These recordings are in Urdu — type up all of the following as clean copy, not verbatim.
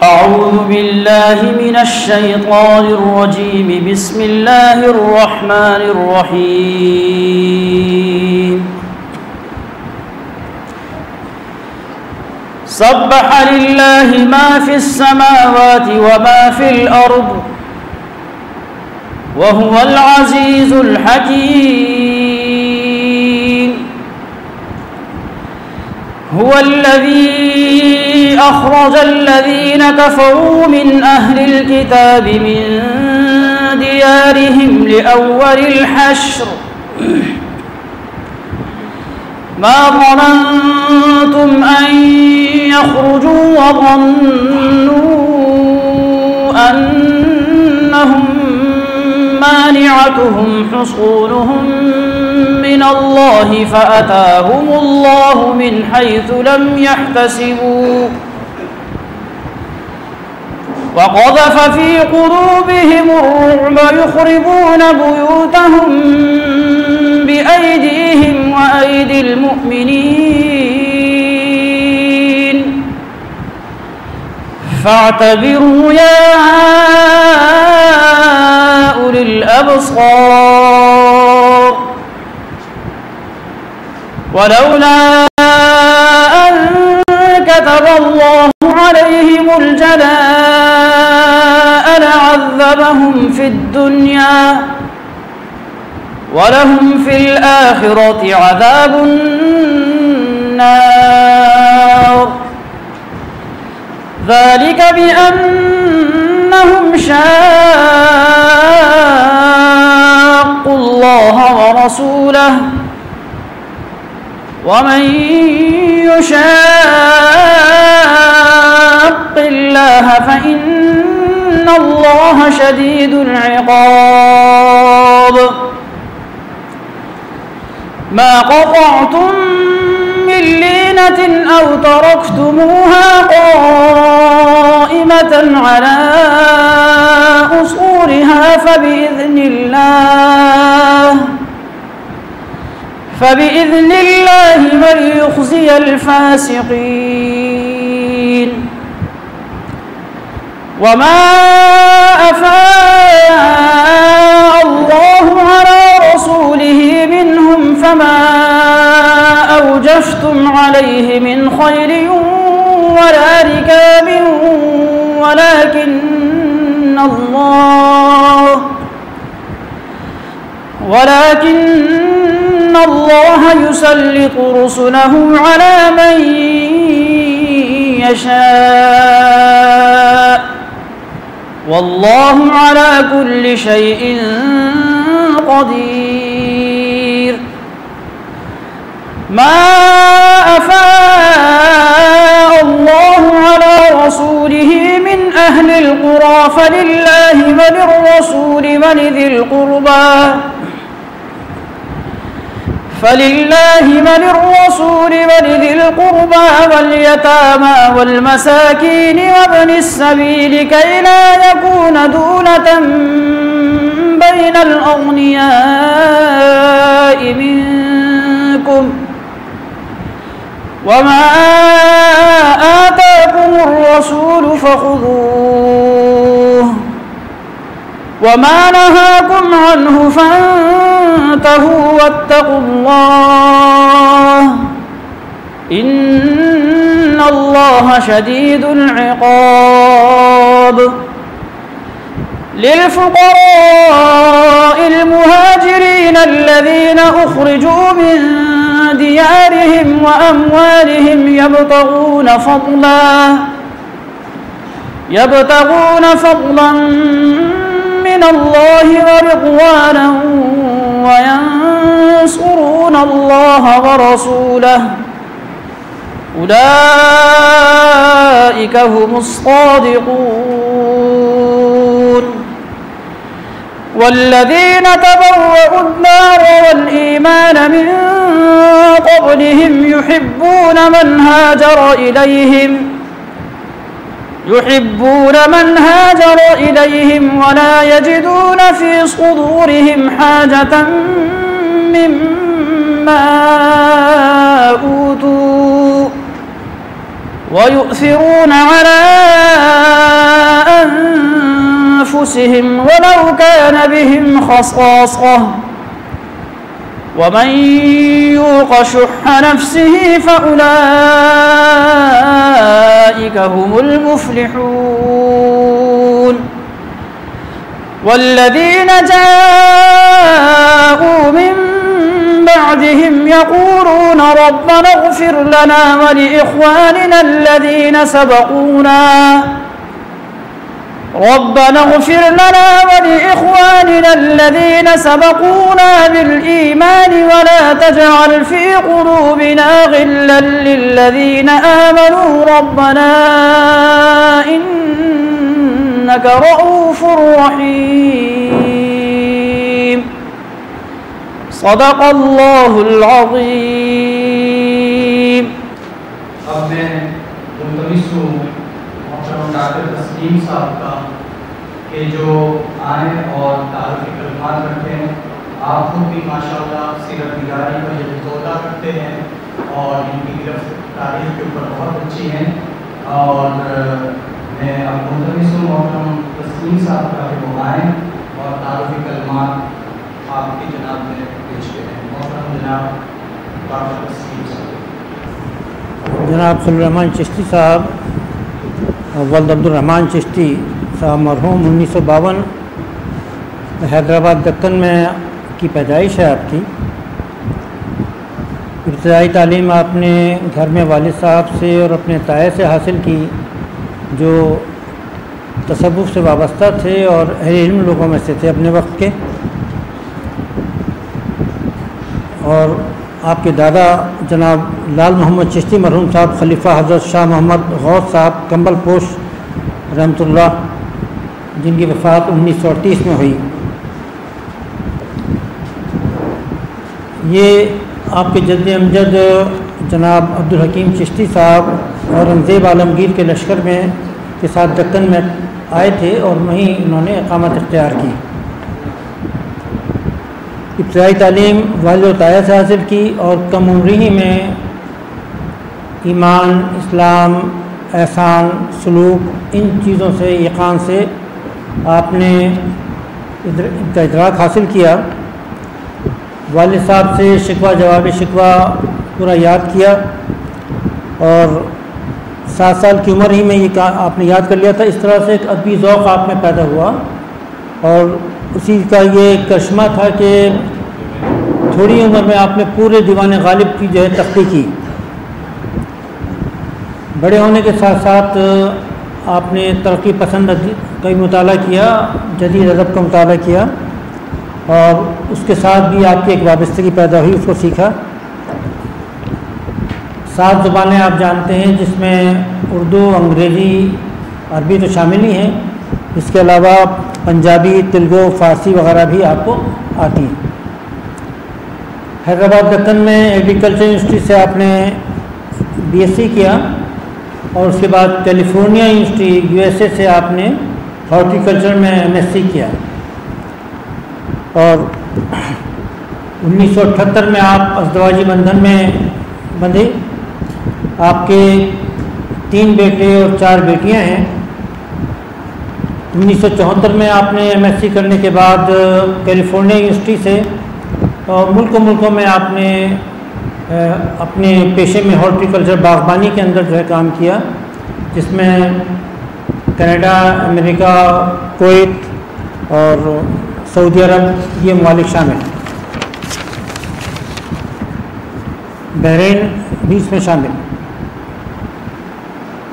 أعوذ بالله من الشيطان الرجيم. بسم الله الرحمن الرحيم. سبح لله ما في السماوات وما في الأرض وهو العزيز الحكيم. هو الذي أخرج الذين كفروا من أهل الكتاب من ديارهم لأول الحشر ما ظننتم أن يخرجوا وظنوا أنهم مانعتهم حصونهم من الله فأتاهم الله من حيث لم يحتسبوا وقذف في قلوبهم الرعب يخربون بيوتهم بأيديهم وأيدي المؤمنين فاعتبروا يا أولي الأبصار. ولولا أن كتب الله عليهم الجلاء لعذبهم في الدنيا ولهم في الآخرة عذاب النار. ذلك بأنهم شاقوا الله ورسوله ومن يشاق الله فإن الله شديد العقاب. ما قطعتم من لينة أو تركتموها قائمة على أصولها فبإذن الله وليخزي الفاسقين. وما أفاء الله على رسوله منهم فما أوجفتم عليه من خيل ولا ركاب ولكن الله يسلط رسله على من يشاء والله على كل شيء قدير. ما أفاء الله على رسوله من أهل القرى فلله وللرسول ولذي القربى واليتامى والمساكين وابن السبيل كي لا يكون دولة بين الأغنياء منكم. وما آتاكم الرسول فخذوه وما نهاكم عنه فانتهوا واتقوا الله إن الله شديد العقاب. للفقراء المهاجرين الذين أخرجوا من ديارهم وأموالهم يبتغون فضلا من الله ورضوانا وينصرون الله ورسوله أولئك هم الصادقون. والذين تبوأوا الدار والإيمان من قبلهم يحبون من هاجر إليهم ولا يجدون في صدورهم حاجة مما أوتوا ويؤثرون على أنفسهم ولو كان بهم خصاصة ومن يوق شح نفسه فأولئك هم المفلحون والذين جاءوا من بعدهم يقولون ربنا اغفر لنا ولإخواننا الذين سبقونا بالإيمان ولا تجعل في قلوبنا غلا للذين آمنوا ربنا إنك رؤوف رحيم صدق اللہ العظیم۔ اب میں ملتمس ہوں محترم ڈاکٹر تسلیم صاحب کا کہ جو آئیں اور تعارفی کلمات رکھتے ہیں۔ آپ خود بھی ماشاءاللہ سیرت نگاری کا یہ مطالعہ کرتے ہیں اور ان کی تاریخ کے اوپر بہت اچھی ہیں، اور میں اب ملتمس ہوں محترم تسلیم صاحب کا کہ وہ آئیں اور تعارفی کلمات آپ کی جناب میں پیش کریں۔ محترم جناب ڈاکٹر تسلیم صاحب۔ جناب صلی الرحمن چشتی صاحب، ولد عبدالرحمن چشتی صاحب مرحوم 1952 حیدرآباد دکن میں کی پیدائش ہے آپ کی۔ ابتدائی تعلیم آپ نے گھر میں والد صاحب سے اور اپنے تائے سے حاصل کی، جو تصوف سے وابستہ تھے اور اہل علم لوگوں میں سے تھے اپنے وقت کے، اور آپ کے دادا جناب لال محمد چشتی مرحوم صاحب خلیفہ حضرت شاہ محمد غوث صاحب کمبل پوش رحمۃ اللہ، جن کی وفات 1938 میں ہوئی۔ یہ آپ کے جد امجد جناب عبدالحکیم چشتی صاحب اورنگزیب عالمگیر کے لشکر میں کے ساتھ دکن میں آئے تھے اور وہیں انہوں نے اقامت اختیار کی۔ ابتدائی تعلیم والد و تایہ سے حاصل کی اور کم عمری ہی میں ایمان، اسلام، احسان، سلوک، ان چیزوں سے یقین سے آپ نے ان کا ادراک حاصل کیا۔ والد صاحب سے شکوہ جواب شکوہ پورا یاد کیا، اور 7 سال کی عمر ہی میں یہ آپ نے یاد کر لیا تھا۔ اس طرح سے ایک ادبی ذوق آپ میں پیدا ہوا، اور اسی کا یہ کرشمہ تھا کہ تھوڑی عمر میں آپ نے پورے دیوان غالب کی جو ہے تختی کی۔ بڑے ہونے کے ساتھ ساتھ آپ نے ترقی پسند کا مطالعہ کیا، جدید ادب کا مطالعہ کیا، اور اس کے ساتھ بھی آپ کی ایک وابستگی پیدا ہوئی، اس کو سیکھا۔ 7 زبانیں آپ جانتے ہیں، جس میں اردو، انگریزی، عربی تو شامل ہی ہیں، اس کے علاوہ پنجابی، تیلگو، فارسی وغیرہ بھی آپ کو آتی ہیں۔ حیدرآباد دکن میں ایگریکلچر یونیورسٹی سے آپ نے BSc کیا، اور اس کے بعد کیلیفورنیا یونیورسٹی USA سے آپ نے ہارٹیکلچر میں MSc کیا، اور 1978 میں آپ ازدواجی بندھن میں بندھے۔ آپ کے 3 بیٹے اور 4 بیٹیاں ہیں۔ 1974 میں آپ نے MSc کرنے کے بعد کیلیفورنیا یونیورسٹی سے اور ملکوں میں آپ نے اپنے پیشے میں ہارٹیکلچر باغبانی کے اندر جو ہے کام کیا، جس میں کینیڈا، امریکہ، کویت اور سعودی عرب یہ ممالک شامل ہیں، بحرین بھی اس میں شامل۔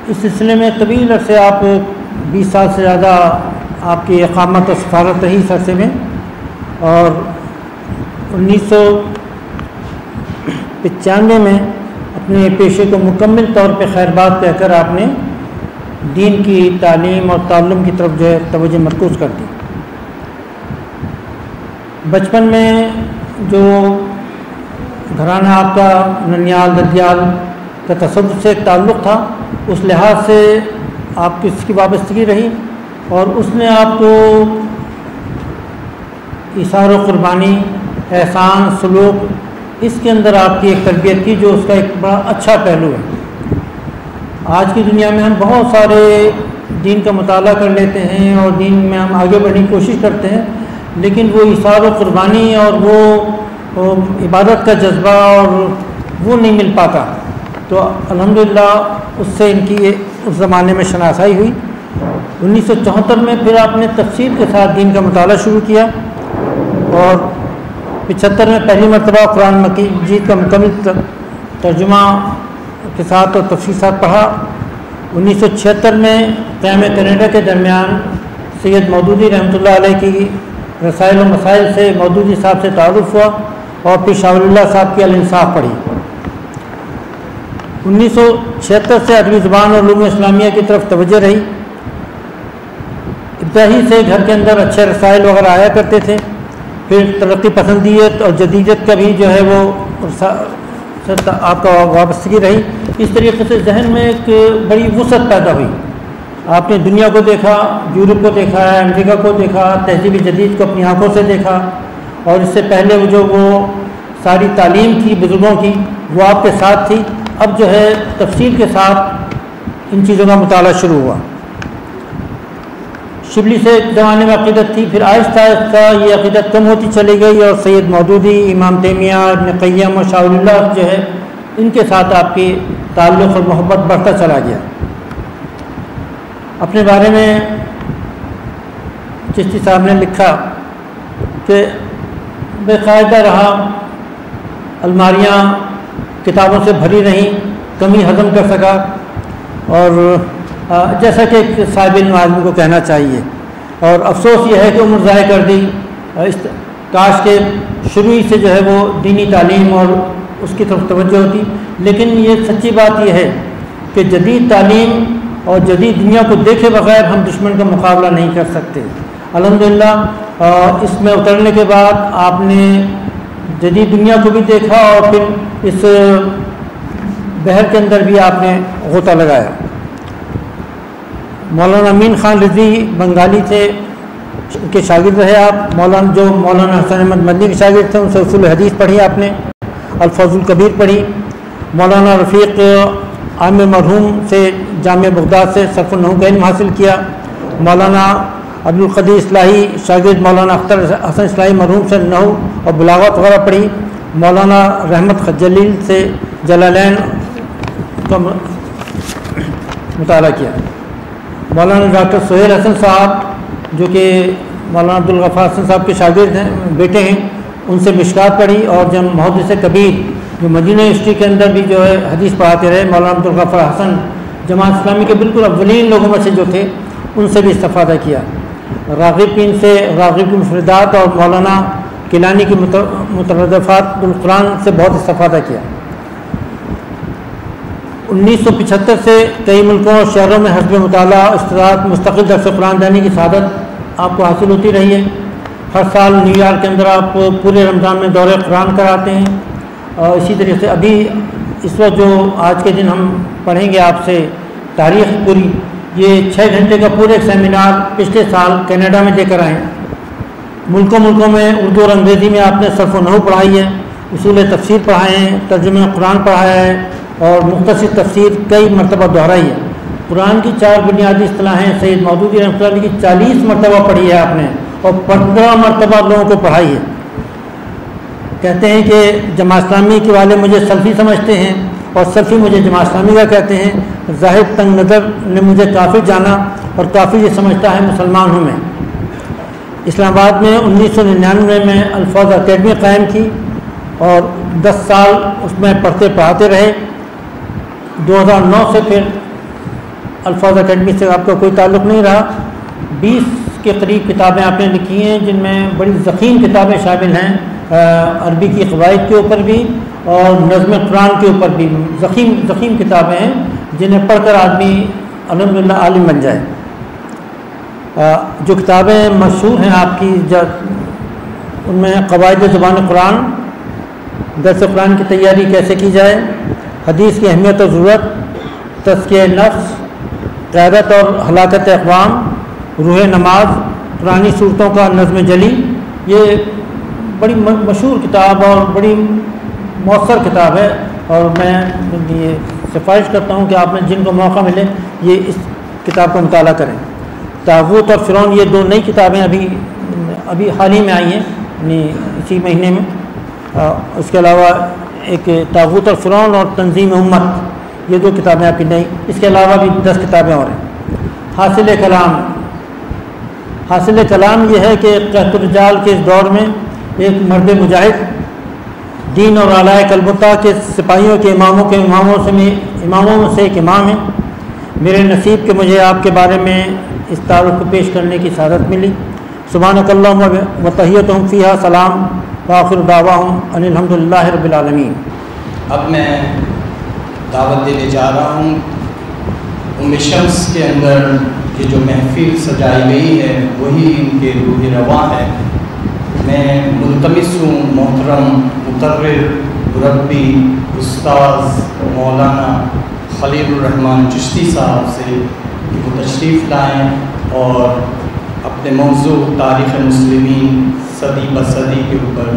اس سلسلے میں طویل عرصے آپ 20 سال سے زیادہ آپ کی اقامت و سفارت رہی اس عرصے میں، اور 1995 میں اپنے پیشے کو مکمل طور پہ خیر بات کہہ کر آپ نے دین کی تعلیم اور تعلم کی طرف جو ہے توجہ مرکوز کر دی۔ بچپن میں جو گھرانہ آپ کا ننیال ددیال کا تصوف سے ایک تعلق تھا، اس لحاظ سے آپ کی اس کی وابستگی رہی، اور اس نے آپ کو ایثار و قربانی، احسان، سلوک، اس کے اندر آپ کی ایک تربیت کی، جو اس کا ایک بڑا اچھا پہلو ہے۔ آج کی دنیا میں ہم بہت سارے دین کا مطالعہ کر لیتے ہیں اور دین میں ہم آگے بڑھنے کی کوشش کرتے ہیں، لیکن وہ ایثار و قربانی اور وہ عبادت کا جذبہ اور وہ نہیں مل پاتا. تو الحمدللہ اس سے ان کی اس زمانے میں شناسائی ہوئی. 1974 میں پھر آپ نے تفصیل کے ساتھ دین کا مطالعہ شروع کیا اور 75 میں پہلی مرتبہ قرآن مجید کا مکمل ترجمہ کے ساتھ اور تفصیل ساتھ پڑھا. 1976 میں قیام کینیڈا کے درمیان سید مودودی رحمۃ اللہ علیہ کی رسائل و مسائل سے مودودی صاحب سے تعارف ہوا اور پھر شاہ ولی اللہ صاحب کی الانصاف پڑھی. 1976 سے عربی زبان اور علوم اسلامیہ کی طرف توجہ رہی. ابتدائی سے گھر کے اندر اچھے رسائل وغیرہ آیا کرتے تھے، پھر ترقی پسندیت اور جدیدیت کا بھی جو ہے وہ آپ کا وابستگی رہی. اس طریقے سے ذہن میں ایک بڑی وسعت پیدا ہوئی. آپ نے دنیا کو دیکھا، یورپ کو دیکھا ہے، امریکہ کو دیکھا، تہذیب جدید کو اپنی آنکھوں سے دیکھا، اور اس سے پہلے وہ ساری تعلیم تھی بزرگوں کی وہ آپ کے ساتھ تھی. اب جو ہے تفصیل کے ساتھ ان چیزوں کا مطالعہ شروع ہوا. شبلی سے ایک زمانے میں عقیدت تھی، پھر آہستہ آہستہ یہ عقیدت کم ہوتی چلی گئی اور سید مودودی، امام تیمیہ، ابن قیم اور شاہ ولی اللہ جو ہے ان کے ساتھ آپ کی تعلق اور محبت بڑھتا چلا گیا. اپنے بارے میں چشتی صاحب نے لکھا کہ بے قاعدہ رہا، الماریاں کتابوں سے بھری رہیں، کمی ہضم کر سکا، اور جیسا کہ ایک صاحب علم آدمی کو کہنا چاہیے. اور افسوس یہ ہے کہ عمر ضائع کر دی. کاش کے شروع ہی سے جو ہے وہ دینی تعلیم اور اس کی طرف توجہ ہوتی. لیکن یہ سچی بات یہ ہے کہ جدید تعلیم اور جدید دنیا کو دیکھے بغیر ہم دشمن کا مقابلہ نہیں کر سکتے. الحمدللہ اس میں اترنے کے بعد آپ نے جدید دنیا کو بھی دیکھا اور پھر اس بحر کے اندر بھی آپ نے غوطہ لگایا. مولانا امین خان رضوی بنگالی تھے، ان کے شاگرد رہے آپ. مولانا حسن احمد مدنی کے شاگرد تھے، ان سے اصول حدیث پڑھی آپ نے، الفاظ الکبیر پڑھی. مولانا رفیق عامر مرحوم سے جامعہ بغداد سے صرف النحو کا علم حاصل کیا. مولانا عبدالقدیر اصلاحی شاگرد مولانا اختر حسن اصلاحی مرحوم سے نحو اور بلاغت وغیرہ پڑھی. مولانا رحمت جلیل سے جلالین کا مطالعہ کیا. مولانا ڈاکٹر سہیل حسن صاحب جو کہ مولانا عبدالغفار حسن صاحب کے شاگرد ہیں، بیٹے ہیں، ان سے مشکات پڑھی. اور جب محدث کبیر جو مدینہ یونیورسٹی کے اندر بھی جو ہے حدیث پڑھاتے رہے، مولانا عبدالغفار حسن جماعت اسلامی کے بالکل اولین لوگوں میں سے جو تھے، ان سے بھی استفادہ کیا. راغب پین سے راغب کی مفردات اور مولانا کیلانی کی مترادفات القرآن سے بہت استفادہ کیا. 1975 سے کئی ملکوں اور شہروں میں حسب مطالعہ استعداد مستقل درس قرآن دانی کی سعادت آپ کو حاصل ہوتی رہی ہے. ہر سال نیو یارک کے اندر آپ پورے رمضان میں دورہ قرآن کراتے ہیں. اور اسی طریقے سے ابھی اس وقت جو آج کے دن ہم پڑھیں گے آپ سے تاریخ پوری، یہ 6 گھنٹے کا پورے ایک سیمینار پچھلے سال کینیڈا میں دے کر آئے ہیں. ملکوں میں اردو اور انگریزی میں آپ نے صرف و نحو پڑھائی ہے، اصول تفسیر پڑھائے ہیں، ترجمہ قرآن پڑھایا ہے اور مختصر تفسیر کئی مرتبہ دہرائی ہے. قرآن کی 4 بنیادی اصطلاحیں سید مودودی رحمۃ اللہ علیہ کی 40 مرتبہ پڑھی ہے آپ نے اور 15 مرتبہ لوگوں کو پڑھائی ہے. کہتے ہیں کہ جماعت اسلامی کے والے مجھے سلفی سمجھتے ہیں اور سلفی مجھے جماعت اسلامی کا کہتے ہیں. زاہد تنگ نظر نے مجھے کافر جانا اور کافر یہ سمجھتا ہے مسلمان ہوں میں. اسلام آباد میں 1999 میں الفاظ اکیڈمی قائم کی اور 10 سال اس میں پڑھتے پڑھاتے رہے. 2009 سے پھر الفاظ اکیڈمی سے آپ کا کوئی تعلق نہیں رہا. 20 کے قریب کتابیں آپ نے لکھی ہیں جن میں بڑی ضخیم کتابیں شامل ہیں، عربی کی قواعد کے اوپر بھی اور نظم قرآن کے اوپر بھی ضخیم کتابیں ہیں جنہیں پڑھ کر آدمی الحمدللہ عالم بن جائے. جو کتابیں مشہور ہیں آپ کی ان میں قواعد زبان قرآن، درس قرآن کی تیاری کیسے کی جائے، حدیث کی اہمیت اور ضرورت، تزکیہ نفس، قیادت اور ہلاکت اقوام، روح نماز، قرآنی صورتوں کا نظم جلی. یہ بڑی مشہور کتاب اور بڑی مؤثر کتاب ہے اور میں یہ سفارش کرتا ہوں کہ آپ نے جن کو موقع ملے یہ کتاب کا مطالعہ کریں۔ طاغوت اور فرعون یہ دو نئی کتابیں ابھی حال ہی میں آئی ہیں، یعنی اسی مہینے میں۔ اس کے علاوہ ایک طاغوت اور فرعون اور تنظیم امت، یہ دو کتابیں آپ کی نئی، اس کے علاوہ بھی 10 کتابیں اور ہیں۔ حاصل کلام یہ ہے کہ قحط الرجال کے اس دور میں ایک مرد مجاہد، دین اور اعلیٰ کلبتہ کے سپاہیوں کے اماموں میں سے ایک امام ہیں۔ میرے نصیب کہ مجھے آپ کے بارے میں اس تعارف کو پیش کرنے کی سعادت ملی۔ سبحانک اللہم و تحیتہم فیہا سلام وآخر دعواہم ان الحمدللہ رب العالمین۔ اب میں دعوت دینے جا رہا ہوں شمس کے اندر یہ جو محفل سجائی گئی ہے وہی ان کے روح رواں ہے۔ میں ملتمس ہوں محترم مقرر مربی استاذ مولانا خلیل الرحمن چشتی صاحب سے کہ وہ تشریف لائیں اور اپنے موضوع تاریخ مسلمین صدی بصدی کے اوپر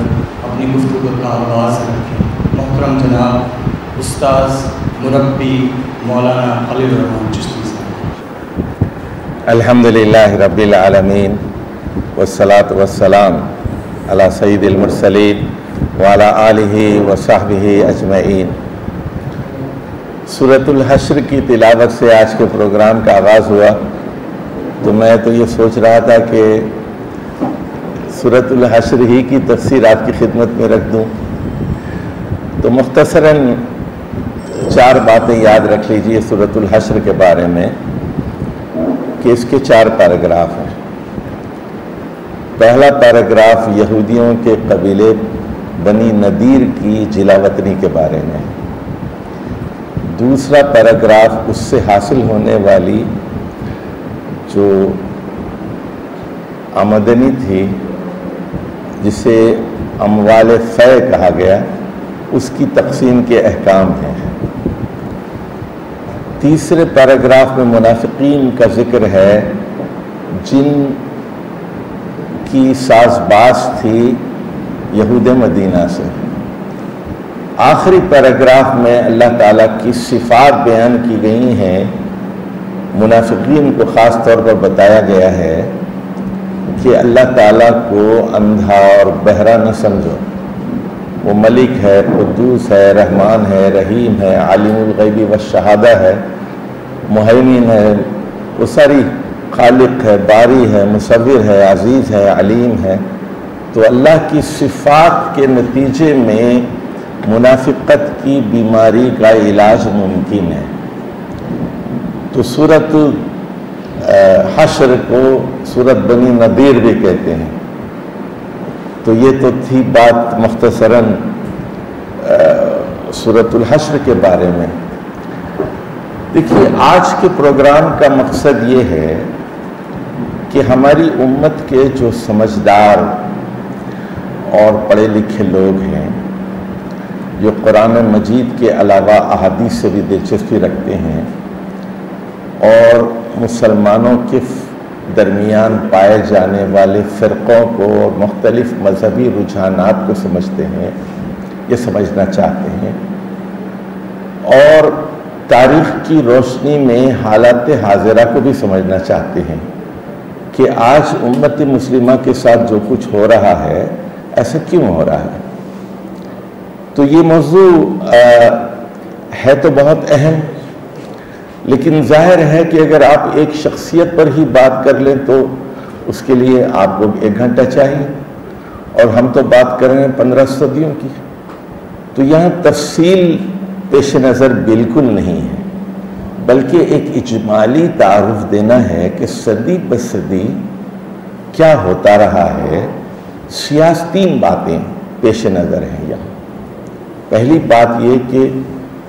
اپنی گفتگو کا آغاز رکھیں۔ محترم جناب استاذ مربی مولانا خلیل الرحمن چشتی صاحب۔ الحمدللہ رب العالمین والصلاة والسلام علی سید المرسلین وعلی آلہ وصحبہ اجمعین۔ سورۃ الحشر کی تلاوت سے آج کے پروگرام کا آغاز ہوا، تو میں تو یہ سوچ رہا تھا کہ سورۃ الحشر ہی کی تفسیر آپ کی خدمت میں رکھ دوں، تو مختصراً 4 باتیں یاد رکھ لیجئے سورۃ الحشر کے بارے میں کہ اس کے 4 پیراگراف ہیں۔ پہلا پیراگراف یہودیوں کے قبیلے بنی نذیر کی جلا وطنی کے بارے میں، دوسرا پیراگراف اس سے حاصل ہونے والی جو آمدنی تھی جسے اموال فے کہا گیا، اس کی تقسیم کے احکام ہیں۔ تیسرے پیراگراف میں منافقین کا ذکر ہے جن کی ساز باز تھی یہود مدینہ سے۔ آخری پیراگراف میں اللہ تعالیٰ کی صفات بیان کی گئی ہیں۔ منافقین کو خاص طور پر بتایا گیا ہے کہ اللہ تعالیٰ کو اندھا اور بہرا نہ سمجھو، وہ ملک ہے، قدوس ہے، رحمان ہے، رحیم ہے، عالم الغیب والشہادہ ہے، مہیمن ہے، وہ ساری خالق ہے، باری ہے، مصور ہے، عزیز ہے، علیم ہے۔ تو اللہ کی صفات کے نتیجے میں منافقت کی بیماری کا علاج ممکن ہے۔ تو سورۃ حشر کو سورۃ بنی نذیر بھی کہتے ہیں۔ تو یہ تو تھی بات مختصراً سورۃ الحشر کے بارے میں۔ دیکھیے آج کے پروگرام کا مقصد یہ ہے کہ ہماری امت کے جو سمجھدار اور پڑھے لکھے لوگ ہیں، جو قرآن مجید کے علاوہ احادیث سے بھی دلچسپی رکھتے ہیں اور مسلمانوں کے درمیان پائے جانے والے فرقوں کو اور مختلف مذہبی رجحانات کو سمجھتے ہیں، یہ سمجھنا چاہتے ہیں، اور تاریخ کی روشنی میں حالات حاضرہ کو بھی سمجھنا چاہتے ہیں کہ آج امت مسلمہ کے ساتھ جو کچھ ہو رہا ہے ایسا کیوں ہو رہا ہے۔ تو یہ موضوع ہے تو بہت اہم، لیکن ظاہر ہے کہ اگر آپ ایک شخصیت پر ہی بات کر لیں تو اس کے لیے آپ کو 1 گھنٹہ چاہیے، اور ہم تو بات کر رہے ہیں 15 صدیوں کی۔ تو یہاں تفصیل پیش نظر بالکل نہیں ہے، بلکہ ایک اجمالی تعارف دینا ہے کہ صدی بصدی کیا ہوتا رہا ہے۔ سیاسی 3 باتیں پیش نظر ہیں یہاں۔ پہلی بات یہ کہ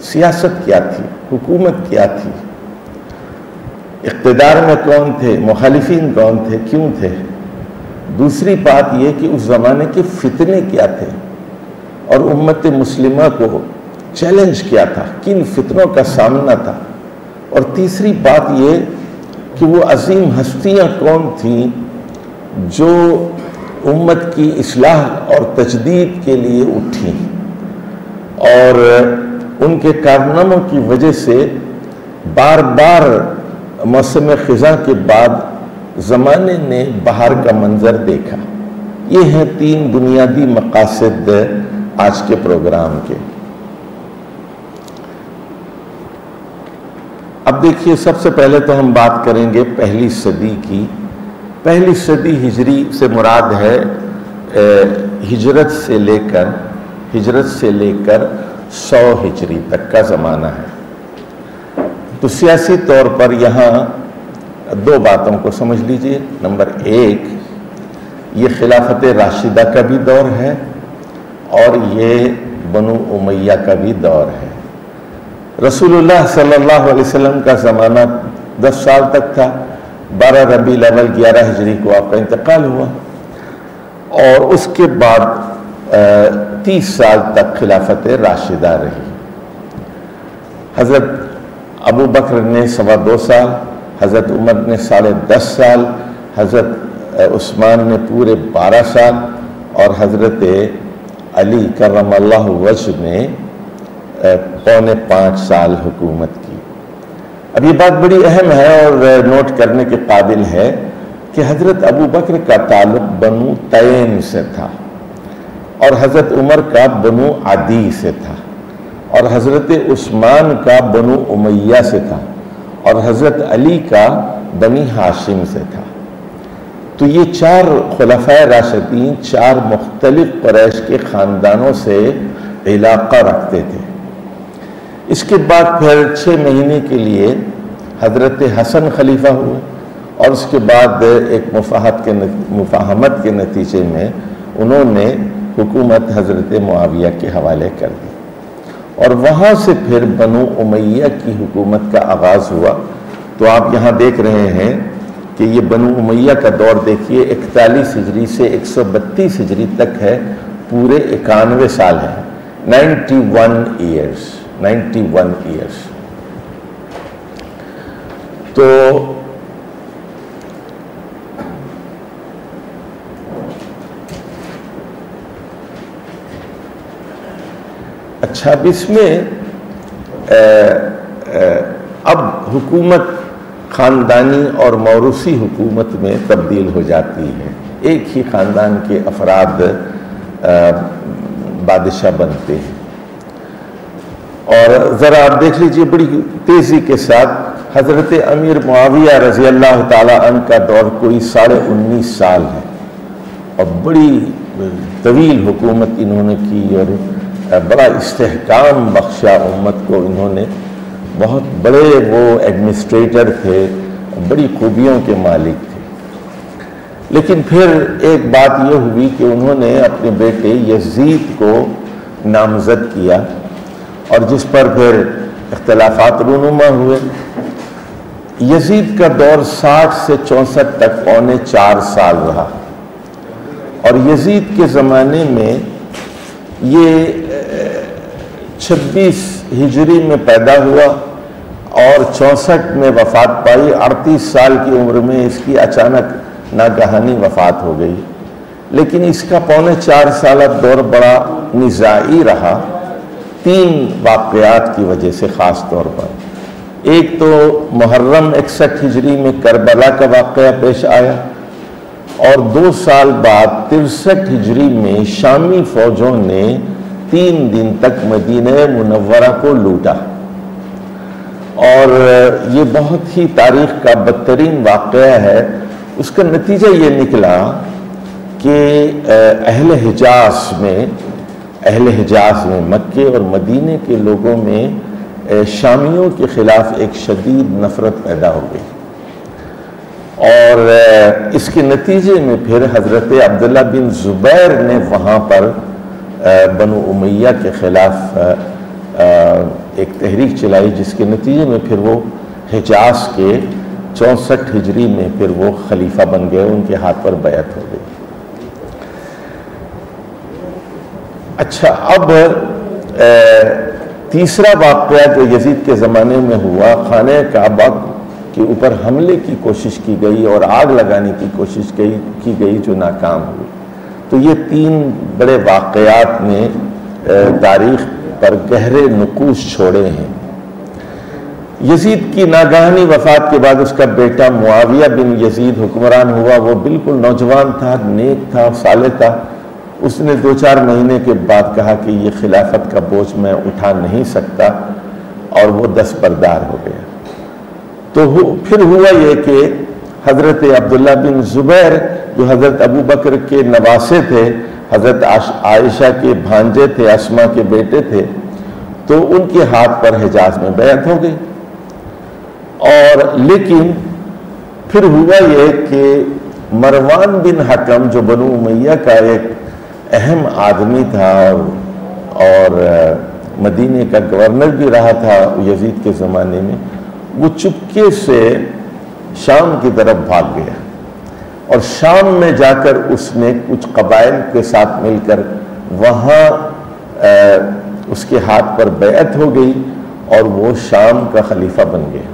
سیاست کیا تھی، حکومت کیا تھی، اقتدار میں کون تھے، مخالفین کون تھے، کیوں تھے۔ دوسری بات یہ کہ اس زمانے کے فتنے کیا تھے اور امت مسلمہ کو چیلنج کیا تھا، کن فتنوں کا سامنا تھا۔ اور تیسری بات یہ کہ وہ عظیم ہستیاں کون تھیں جو امت کی اصلاح اور تجدید کے لیے اٹھیں، اور ان کے کارناموں کی وجہ سے بار بار موسم خزاں کے بعد زمانے نے بہار کا منظر دیکھا۔ یہ ہیں 3 بنیادی مقاصد آج کے پروگرام کے۔ اب دیکھیے، سب سے پہلے تو ہم بات کریں گے پہلی صدی کی۔ پہلی صدی ہجری سے مراد ہے ہجرت سے لے کر 100 ہجری تک کا زمانہ ہے۔ تو سیاسی طور پر یہاں 2 باتوں کو سمجھ لیجئے۔ نمبر 1، یہ خلافت راشدہ کا بھی دور ہے اور یہ بنو امیہ کا بھی دور ہے۔ رسول اللہ صلی اللہ علیہ وسلم کا زمانہ 10 سال تک تھا۔ 12 ربیع الاول 11 ہجری کو آپ کا انتقال ہوا، اور اس کے بعد 30 سال تک خلافت راشدہ رہی۔ حضرت ابو بکر نے 2.25 سال، حضرت عمر نے 10.5 سال، حضرت عثمان نے پورے 12 سال، اور حضرت علی کرم اللہ وجہ نے 4.25 سال حکومت کی۔ اب یہ بات بڑی اہم ہے اور نوٹ کرنے کے قابل ہے کہ حضرت ابو بکر کا تعلق بنو تیم سے تھا، اور حضرت عمر کا بنو عدی سے تھا، اور حضرت عثمان کا بنو امیہ سے تھا، اور حضرت علی کا بنی ہاشم سے تھا۔ تو یہ 4 خلفائے راشدین 4 مختلف قریش کے خاندانوں سے علاقہ رکھتے تھے۔ اس کے بعد پھر 6 مہینے کے لیے حضرت حسن خلیفہ ہوئے، اور اس کے بعد ایک مفاہمت کے نتیجے میں انہوں نے حکومت حضرت معاویہ کے حوالے کر دی، اور وہاں سے پھر بنو امیہ کی حکومت کا آغاز ہوا۔ تو آپ یہاں دیکھ رہے ہیں کہ یہ بنو امیہ کا دور دیکھیے، 41 ہجری سے 132 ہجری تک ہے، پورے 91 سال ہیں، 91 ایئرز۔ تو اچھا، اب اس میں اب حکومت خاندانی اور موروثی حکومت میں تبدیل ہو جاتی ہے۔ ایک ہی خاندان کے افراد بادشاہ بنتے ہیں، اور ذرا آپ دیکھ لیجئے بڑی تیزی کے ساتھ حضرت امیر معاویہ رضی اللہ تعالی عنہ کا دور کوئی 19.5 سال ہے، اور بڑی طویل حکومت انہوں نے کی، اور بڑا استحکام بخشا امت کو انہوں نے۔ بہت بڑے وہ ایڈمنسٹریٹر تھے، بڑی خوبیوں کے مالک تھے۔ لیکن پھر ایک بات یہ ہوئی کہ انہوں نے اپنے بیٹے یزید کو نامزد کیا، اور جس پر پھر اختلافات رونما ہوئے۔ یزید کا دور 60 سے 64 تک 4.25 سال رہا، اور یزید کے زمانے میں یہ 26 ہجری میں پیدا ہوا اور 64 میں وفات پائی۔ 38 سال کی عمر میں اس کی اچانک ناگہانی وفات ہو گئی۔ لیکن اس کا 4.25 سالہ دور بڑا نزاعی رہا، 3 واقعات کی وجہ سے خاص طور پر۔ ایک تو محرم 61 ہجری میں کربلا کا واقعہ پیش آیا، اور 2 سال بعد 63 ہجری میں شامی فوجوں نے 3 دن تک مدینہ منورہ کو لوٹا، اور یہ بہت ہی تاریخ کا بدترین واقعہ ہے۔ اس کا نتیجہ یہ نکلا کہ اہل حجاز میں مکے اور مدینے کے لوگوں میں شامیوں کے خلاف ایک شدید نفرت پیدا ہو گئی، اور اس کے نتیجے میں پھر حضرت عبداللہ بن زبیر نے وہاں پر بنو امیہ کے خلاف ایک تحریک چلائی، جس کے نتیجے میں پھر وہ حجاز کے 64 ہجری میں پھر وہ خلیفہ بن گئے، ان کے ہاتھ پر بیعت ہو گئی۔ اچھا، اب تیسرا واقعہ جو یزید کے زمانے میں ہوا، خانہ کعبہ کے اوپر حملے کی کوشش کی گئی اور آگ لگانے کی کوشش کی گئی جو ناکام ہوئی۔ تو یہ 3 بڑے واقعات نے تاریخ پر گہرے نقوش چھوڑے ہیں۔ یزید کی ناگہانی وفات کے بعد اس کا بیٹا معاویہ بن یزید حکمران ہوا. وہ بالکل نوجوان تھا، نیک تھا، صالح تھا. اس نے 2-4 مہینے کے بعد کہا کہ یہ خلافت کا بوجھ میں اٹھا نہیں سکتا، اور وہ دستبردار ہو گیا. تو پھر ہوا یہ کہ حضرت عبداللہ بن زبیر جو حضرت ابو بکر کے نواسے تھے، حضرت عائشہ کے بھانجے تھے، اسما کے بیٹے تھے، تو ان کے ہاتھ پر حجاز میں بیعت ہو گئی. اور لیکن پھر ہوا یہ کہ مروان بن حکم جو بنو امیہ کا ایک اہم آدمی تھا اور مدینے کا گورنر بھی رہا تھا یزید کے زمانے میں، وہ چپکے سے شام کی طرف بھاگ گیا، اور شام میں جا کر اس نے کچھ قبائل کے ساتھ مل کر وہاں اس کے ہاتھ پر بیعت ہو گئی، اور وہ شام کا خلیفہ بن گیا.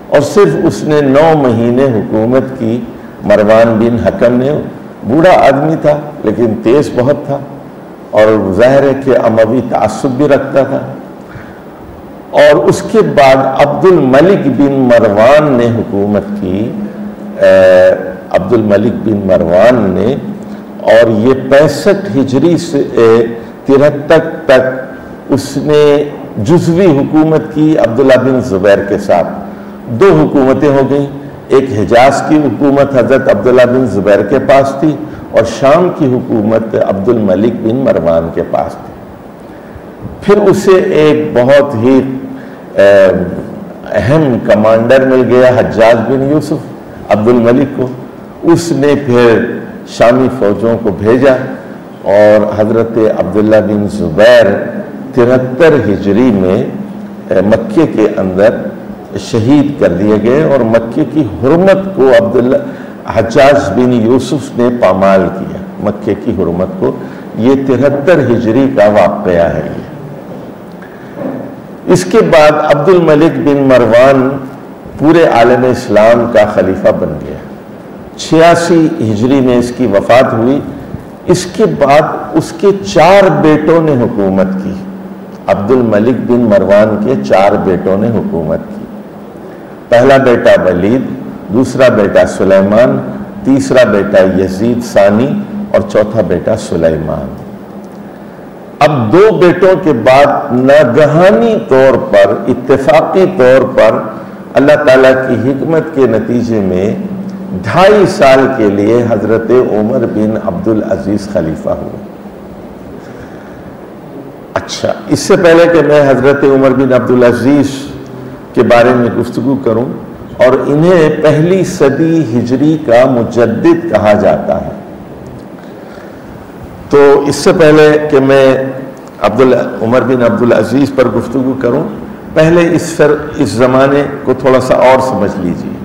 اور صرف اس نے 9 مہینے حکومت کی. مروان بن حکم نے، بوڑھا آدمی تھا لیکن تیز بہت تھا، اور ظاہر ہے کہ اموی تعصب بھی رکھتا تھا. اور اس کے بعد عبد الملک بن مروان نے حکومت کی. عبد الملک بن مروان نے، اور یہ 65 ہجری سے 73 تک اس نے جزوی حکومت کی عبداللہ بن زبیر کے ساتھ. 2 حکومتیں ہو گئیں. ایک حجاز کی حکومت حضرت عبداللہ بن زبیر کے پاس تھی، اور شام کی حکومت عبد الملک بن مروان کے پاس تھی. پھر اسے ایک بہت ہی اہم کمانڈر مل گیا، حجاج بن یوسف، عبد الملک کو. اس نے پھر شامی فوجوں کو بھیجا، اور حضرت عبداللہ بن زبیر 73 ہجری میں مکے کے اندر شہید کر دیے گئے، اور مکے کی حرمت کو حجاج بن یوسف نے پامال کیا. مکے کی حرمت کو، یہ 73 ہجری کا واقعہ ہے. اس کے بعد عبد الملک بن مروان پورے عالم اسلام کا خلیفہ بن گیا. 86 ہجری میں اس کی وفات ہوئی. اس کے بعد اس کے 4 بیٹوں نے حکومت کی. عبد الملک بن مروان کے 4 بیٹوں نے حکومت کی. پہلا بیٹا ولید، دوسرا بیٹا سلیمان، تیسرا بیٹا یزید ثانی، اور چوتھا بیٹا سلیمان. اب 2 بیٹوں کے بعد ناگہانی طور پر، اتفاقی طور پر، اللہ تعالیٰ کی حکمت کے نتیجے میں 2.5 سال کے لیے حضرت عمر بن عبدالعزیز خلیفہ ہوئے. اچھا، اس سے پہلے کہ میں حضرت عمر بن عبدالعزیز کے بارے میں گفتگو کروں، اور انہیں 1 صدی ہجری کا مجدد کہا جاتا ہے، تو اس سے پہلے کہ میں عمر بن عبدالعزیز پر گفتگو کروں، پہلے اس زمانے کو تھوڑا سا اور سمجھ لیجیے.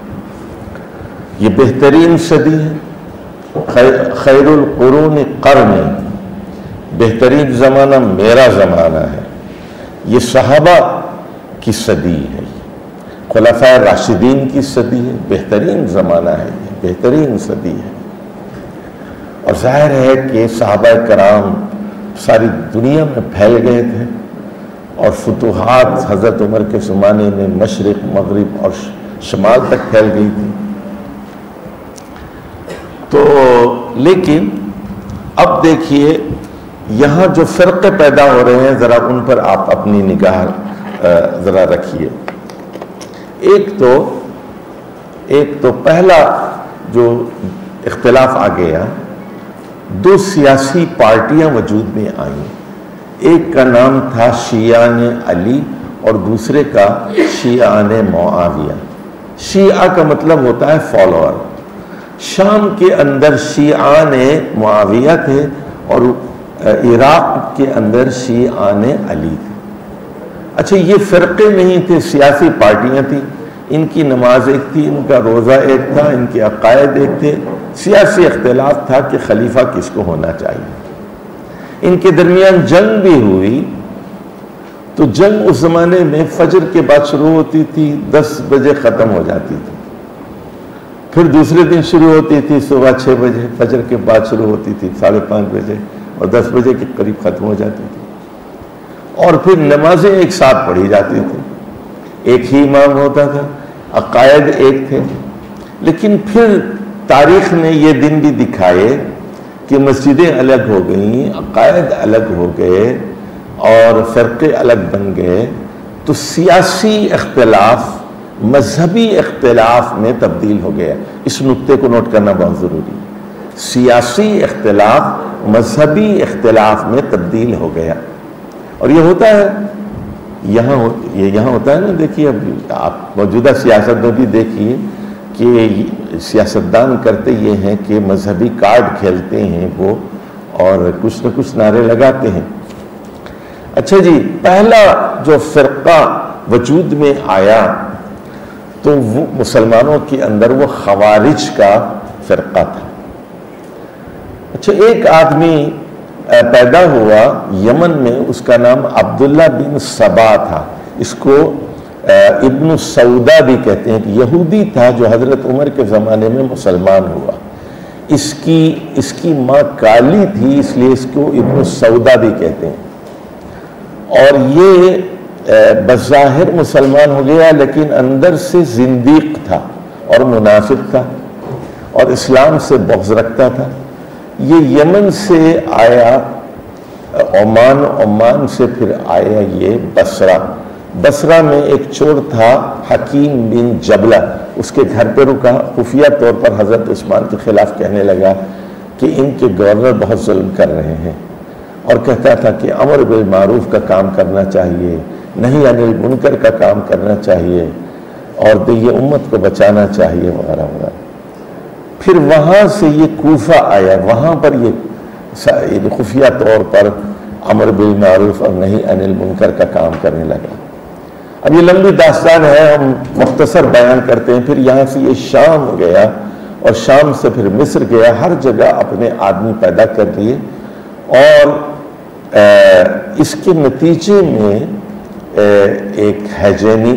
یہ بہترین صدی ہے، خیر القرون قرنی، بہترین زمانہ میرا زمانہ ہے. یہ صحابہ کی صدی ہے، خلفائے راشدین کی صدی ہے، بہترین زمانہ ہے، یہ بہترین صدی ہے. اور ظاہر ہے کہ صحابہ کرام ساری دنیا میں پھیل گئے تھے، اور فتوحات حضرت عمر کے زمانے میں مشرق، مغرب اور شمال تک پھیل گئی تھی. تو لیکن اب دیکھیے یہاں جو فرقے پیدا ہو رہے ہیں، ذرا ان پر آپ اپنی نگاہ ذرا رکھیے. ایک تو پہلا جو اختلاف آ گیا، 2 سیاسی پارٹیاں وجود میں آئیں. ایک کا نام تھا شیعان علی، اور دوسرے کا شیعان معاویہ. شیعہ کا مطلب ہوتا ہے فالوور. شام کے اندر شیعان معاویہ تھے، اور عراق کے اندر شیعان علی تھے. اچھا، یہ فرقے نہیں تھے، سیاسی پارٹیاں تھیں. ان کی نماز ایک تھی، ان کا روزہ ایک تھا، ان کے عقائد ایک تھے. سیاسی اختلاف تھا کہ خلیفہ کس کو ہونا چاہیے. ان کے درمیان جنگ بھی ہوئی. تو جنگ اس زمانے میں فجر کے بعد شروع ہوتی تھی، 10 بجے ختم ہو جاتی تھی. پھر دوسرے دن شروع ہوتی تھی صبح 6 بجے، فجر کے بعد شروع ہوتی تھی 5:30 بجے، اور 10 بجے کے قریب ختم ہو جاتی تھی. اور پھر نمازیں ایک ساتھ پڑھی جاتی تھی. ایک ہی امام ہوتا تھا، عقائد ایک تھے، لیکن پھر تاریخ نے یہ دن بھی دکھائے کہ مسجدیں الگ ہو گئیں، عقائد الگ ہو گئے اور فرقے الگ بن گئے، تو سیاسی اختلاف مذہبی اختلاف میں تبدیل ہو گیا۔ اس نقطے کو نوٹ کرنا بہت ضروری ہے، سیاسی اختلاف مذہبی اختلاف میں تبدیل ہو گیا۔ اور یہ ہوتا ہے یہاں ہوتا ہے نا، دیکھیے اب آپ موجودہ سیاست میں بھی دیکھیے کہ سیاستدان کرتے یہ ہیں کہ مذہبی کارڈ کھیلتے ہیں وہ، اور کچھ نہ کچھ نعرے لگاتے ہیں۔ اچھا جی، پہلا جو فرقہ وجود میں آیا تو وہ مسلمانوں کے اندر وہ خوارج کا فرقہ تھا۔ اچھا، ایک آدمی پیدا ہوا یمن میں، اس کا نام عبداللہ بن سبا تھا، اس کو ابن سودا بھی کہتے ہیں، کہ یہودی تھا جو حضرت عمر کے زمانے میں مسلمان ہوا۔ اس کی ماں کالی تھی، اس لیے اس کو ابن سودا بھی کہتے ہیں، اور یہ بظاہر مسلمان ہو گیا لیکن اندر سے زندیق تھا اور منافق تھا اور اسلام سے بغض رکھتا تھا۔ یہ یمن سے آیا عمان سے پھر آیا یہ بصرہ میں ایک چور تھا حکیم بن جبلہ، اس کے گھر پہ رکا، خفیہ طور پر حضرت عثمان کے خلاف کہنے لگا کہ ان کے گورنر بہت ظلم کر رہے ہیں، اور کہتا تھا کہ امر بالمعروف کا کام کرنا چاہیے، نہی عن المنکر کا کام کرنا چاہیے، اور یہ امت کو بچانا چاہیے وغیرہ وغیرہ۔ پھر وہاں سے یہ کوفہ آیا، وہاں پر یہ خفیہ طور پر امر بالمعروف اور نہی عن المنکر کا کام کرنے لگا۔ اب یہ لمبی داستان ہے، ہم مختصر بیان کرتے ہیں۔ پھر یہاں سے یہ شام گیا، اور شام سے پھر مصر گیا، ہر جگہ اپنے آدمی پیدا کر لیے، اور اس کے نتیجے میں ایک ہیجانی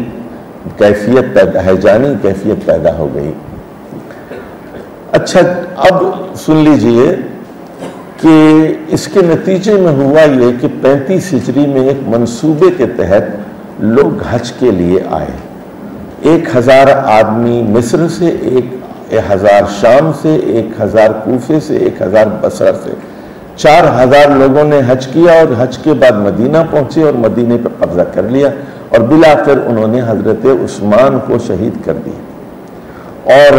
کیفیت پیدا ہو گئی۔ اچھا، اب سن لیجئے کہ اس کے نتیجے میں ہوا یہ کہ 35 ہجری میں ایک منصوبے کے تحت لوگ حج کے لیے آئے۔ 1000 آدمی مصر سے، 1000 شام سے، 1000 کوفے سے، 1000 بصرہ سے، 4000 لوگوں نے حج کیا، اور حج کے بعد مدینہ پہنچے اور مدینے پر قبضہ کر لیا، اور بالآخر انہوں نے حضرت عثمان کو شہید کر دیا۔ اور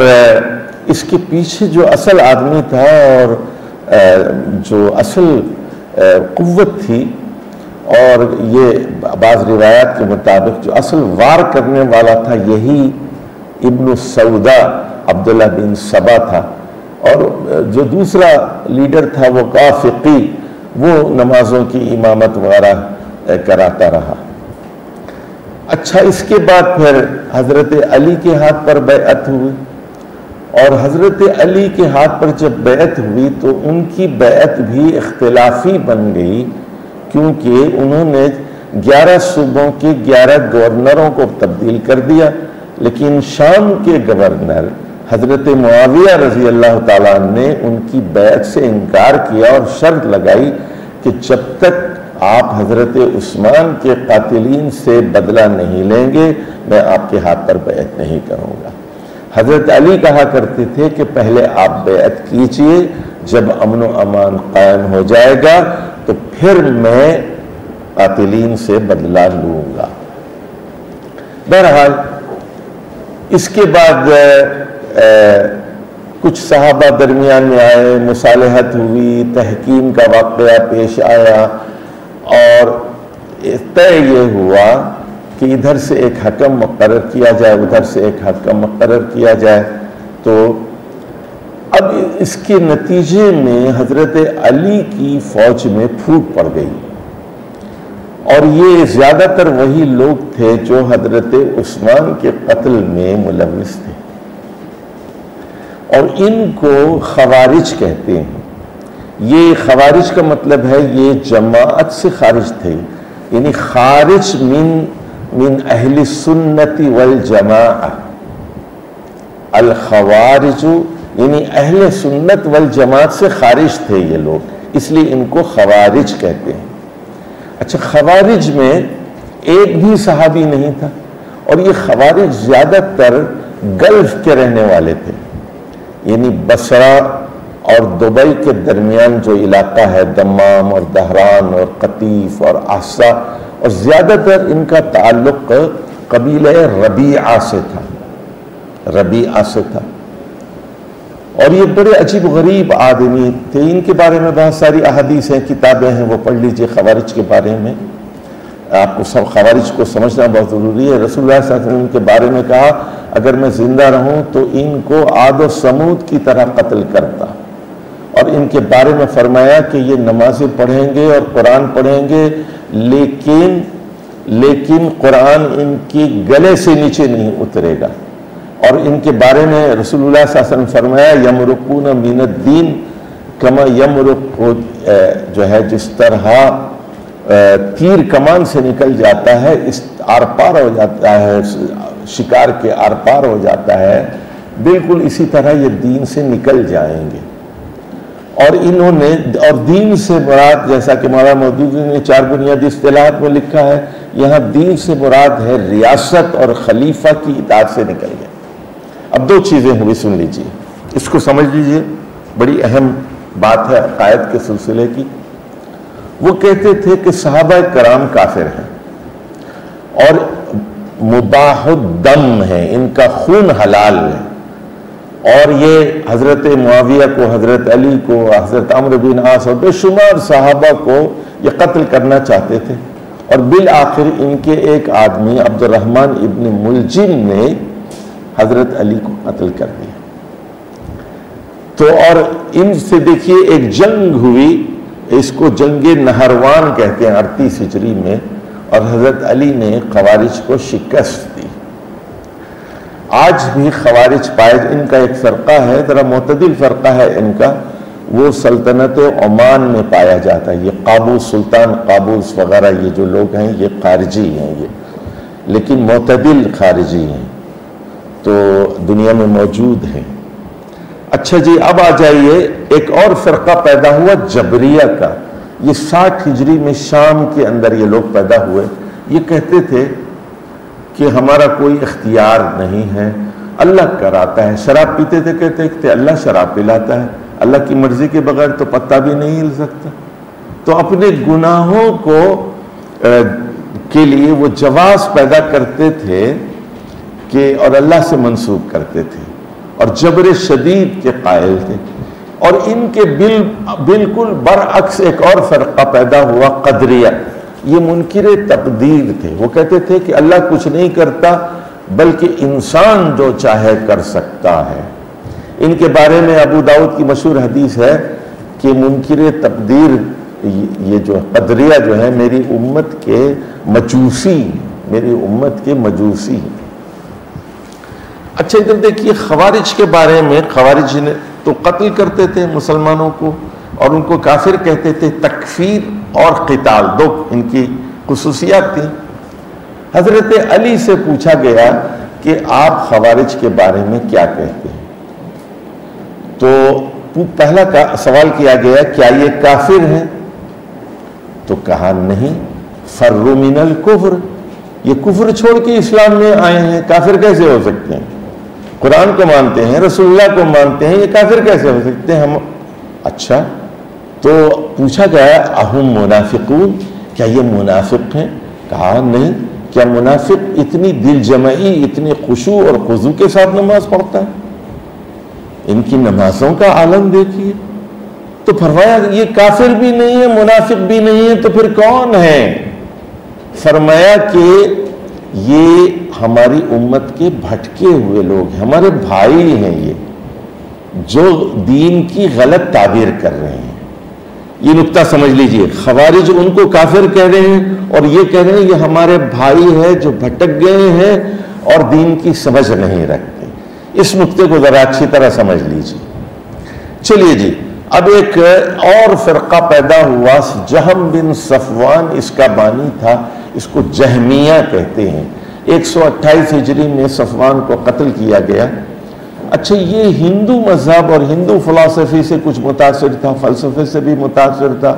اس کے پیچھے جو اصل آدمی تھا اور جو اصل قوت تھی، اور یہ بعض روایات کے مطابق جو اصل وار کرنے والا تھا، یہی ابن سودا عبداللہ بن سبا تھا، اور جو دوسرا لیڈر تھا وہ قافقی، وہ نمازوں کی امامت وغیرہ کراتا رہا۔ اچھا، اس کے بعد پھر حضرت علی کے ہاتھ پر بیعت ہوئی، اور حضرت علی کے ہاتھ پر جب بیعت ہوئی تو ان کی بیعت بھی اختلافی بن گئی، کیونکہ انہوں نے 11 صوبوں کے 11 گورنروں کو تبدیل کر دیا، لیکن شام کے گورنر حضرت معاویہ رضی اللہ تعالیٰ عنہ نے ان کی بیعت سے انکار کیا، اور شرط لگائی کہ جب تک آپ حضرت عثمان کے قاتلین سے بدلہ نہیں لیں گے، میں آپ کے ہاتھ پر بیعت نہیں کروں گا۔ حضرت علی کہا کرتے تھے کہ پہلے آپ بیعت کیجئے، جب امن و امان قائم ہو جائے گا تو پھر میں قاتلین سے بدلہ لوں گا۔ بہرحال اس کے بعد کچھ صحابہ درمیان میں آئے، مصالحت ہوئی، تحکیم کا واقعہ پیش آیا، اور طے یہ ہوا کہ ادھر سے ایک حکم مقرر کیا جائے، ادھر سے ایک حکم مقرر کیا جائے۔ تو اب اس کے نتیجے میں حضرت علی کی فوج میں پھوٹ پڑ گئی، اور یہ زیادہ تر وہی لوگ تھے جو حضرت عثمان کے قتل میں ملوث تھے، اور ان کو خوارج کہتے ہیں۔ یہ خوارج کا مطلب ہے یہ جماعت سے خارج تھے، یعنی خارج من اہل سنت والجماعہ، الخوارج یعنی اہل سنت والجماعت سے خارج تھے یہ لوگ، اس لیے ان کو خوارج کہتے ہیں۔ اچھا، خوارج میں ایک بھی صحابی نہیں تھا، اور یہ خوارج زیادہ تر گلف کے رہنے والے تھے، یعنی بصرہ اور دبئی کے درمیان جو علاقہ ہے، دمام اور دہران اور قطیف اور احسا، اور زیادہ تر ان کا تعلق قبیلہ ربیعہ سے تھا، اور یہ بڑے عجیب غریب آدمی تھے۔ ان کے بارے میں بہت ساری احادیث ہیں، کتابیں ہیں، وہ پڑھ لیجئے خوارج کے بارے میں۔ آپ کو سب خوارج کو سمجھنا بہت ضروری ہے۔ رسول اللہ صلی اللہ علیہ وسلم کے بارے میں کہا اگر میں زندہ رہوں تو ان کو عاد و سمود کی طرح قتل کرتا، اور ان کے بارے میں فرمایا کہ یہ نمازیں پڑھیں گے اور قرآن پڑھیں گے، لیکن قرآن ان کی گلے سے نیچے نہیں اترے گا۔ اور ان کے بارے میں رسول اللہ صلی اللہ علیہ وسلم فرمایا یمرقون من الدین کما یمرق، جو ہے جس طرح تیر کمان سے نکل جاتا ہے، اس آر پار ہو جاتا ہے، شکار کے آر پار ہو جاتا ہے، بالکل اسی طرح یہ دین سے نکل جائیں گے۔ اور انہوں نے، اور دین سے مراد جیسا کہ مولانا مودودی نے 4 بنیادی اصطلاحات میں لکھا ہے، یہاں دین سے مراد ہے ریاست اور خلیفہ کی اطاعت سے نکل گئے۔ اب 2 چیزیں ہوئی، سن لیجیے، اس کو سمجھ لیجیے، بڑی اہم بات ہے عقائد کے سلسلے کی۔ وہ کہتے تھے کہ صحابہ کرام کافر ہیں اور مباح الدم ہیں، ان کا خون حلال ہے، اور یہ حضرت معاویہ کو، حضرت علی کو، حضرت عمرو بن عاص اور بے شمار صحابہ کو یہ قتل کرنا چاہتے تھے، اور بالآخر ان کے ایک آدمی عبد الرحمن ابن ملجم نے حضرت علی کو قتل کر دیا۔ تو اور ان سے دیکھیے ایک جنگ ہوئی، اس کو جنگ نہروان کہتے ہیں 38 ہجری میں، اور حضرت علی نے خوارج کو شکست دی۔ آج بھی خوارج پائے، ان کا ایک فرقہ ہے، ذرا معتدل فرقہ ہے ان کا، وہ سلطنت عمان میں پایا جاتا ہے۔ یہ قابوس، سلطان قابوس وغیرہ یہ جو لوگ ہیں یہ خارجی ہیں، یہ لیکن معتدل خارجی ہیں، تو دنیا میں موجود ہیں۔ اچھا جی، اب آ جائیے، ایک اور فرقہ پیدا ہوا جبریہ کا۔ یہ 60 ہجری میں شام کے اندر یہ لوگ پیدا ہوئے۔ یہ کہتے تھے کہ ہمارا کوئی اختیار نہیں ہے، اللہ کراتا ہے۔ شراب پیتے تھے، کہتے تھے اللہ شراب پلاتا ہے، اللہ کی مرضی کے بغیر تو پتہ بھی نہیں ہل سکتا۔ تو اپنے گناہوں کو کے لیے وہ جواز پیدا کرتے تھے کہ اور اللہ سے منسوب کرتے تھے، اور جبر شدید کے قائل تھے۔ اور ان کے بالکل برعکس ایک اور فرقہ پیدا ہوا، قدریہ۔ یہ منکر تقدیر تھے، وہ کہتے تھے کہ اللہ کچھ نہیں کرتا بلکہ انسان جو چاہے کر سکتا ہے۔ ان کے بارے میں ابو داؤد کی مشہور حدیث ہے کہ منکر تقدیر، یہ جو قدریہ جو ہے میری امت کے مجوسی، میری امت کے مجوسی۔ اچھا ادھر دیکھیے، خوارج کے بارے میں، خوارج نے تو قتل کرتے تھے مسلمانوں کو اور ان کو کافر کہتے تھے۔ تکفیر اور قتال 2 ان کی خصوصیات تھیں۔ حضرت علی سے پوچھا گیا کہ آپ خوارج کے بارے میں کیا کہتے ہیں؟ تو پہلا سوال کیا گیا کیا یہ کافر ہیں؟ تو کہا نہیں، فروا من الکفر، یہ کفر چھوڑ کے اسلام میں آئے ہیں، کافر کیسے ہو سکتے ہیں؟ قرآن کو مانتے ہیں، رسول اللہ کو مانتے ہیں، یہ کافر کیسے ہو سکتے ہیں؟ ہم اچھا، تو پوچھا گیا اہم منافقون، کیا یہ منافق ہیں؟ کہا نہیں۔ کیا منافق اتنی دل جمعی، اتنی خشوع اور خضوع کے ساتھ نماز پڑھتا ہے؟ ان کی نمازوں کا عالم دیکھیے۔ تو فرمایا یہ کافر بھی نہیں ہے، منافق بھی نہیں ہے، تو پھر کون ہے؟ فرمایا کہ یہ ہماری امت کے بھٹکے ہوئے لوگ ہیں، ہمارے بھائی ہیں، یہ جو دین کی غلط تعبیر کر رہے ہیں۔ یہ نقطہ سمجھ لیجئے، خوارج ان کو کافر کہہ رہے ہیں اور یہ کہہ رہے ہیں یہ ہمارے بھائی ہیں جو بھٹک گئے ہیں اور دین کی سمجھ نہیں رکھتے۔ اس نقطے کو ذرا اچھی طرح سمجھ لیجئے۔ چلیے جی، اب ایک اور فرقہ پیدا ہوا، جہم بن صفوان اس کا بانی تھا، اس کو جہمیہ کہتے ہیں۔ 128 ہجری میں صفوان کو قتل کیا گیا۔ اچھا، یہ ہندو مذہب اور ہندو فلسفی سے کچھ متاثر تھا، فلسفے سے بھی متاثر تھا،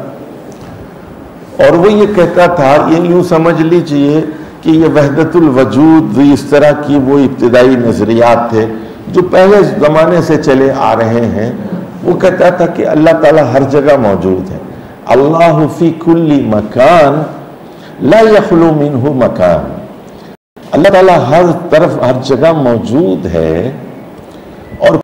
اور وہ یہ کہتا تھا، یہ یوں سمجھ لیجئے کہ یہ وحدت الوجود اس طرح کی وہ ابتدائی نظریات تھے جو پہلے زمانے سے چلے آ رہے ہیں. وہ کہتا تھا کہ اللہ تعالیٰ ہر جگہ موجود ہے. اللہ فی کل مکان لا یخلو منہ مکان. اللہ تعالیٰ ہر طرف ہر جگہ موجود ہے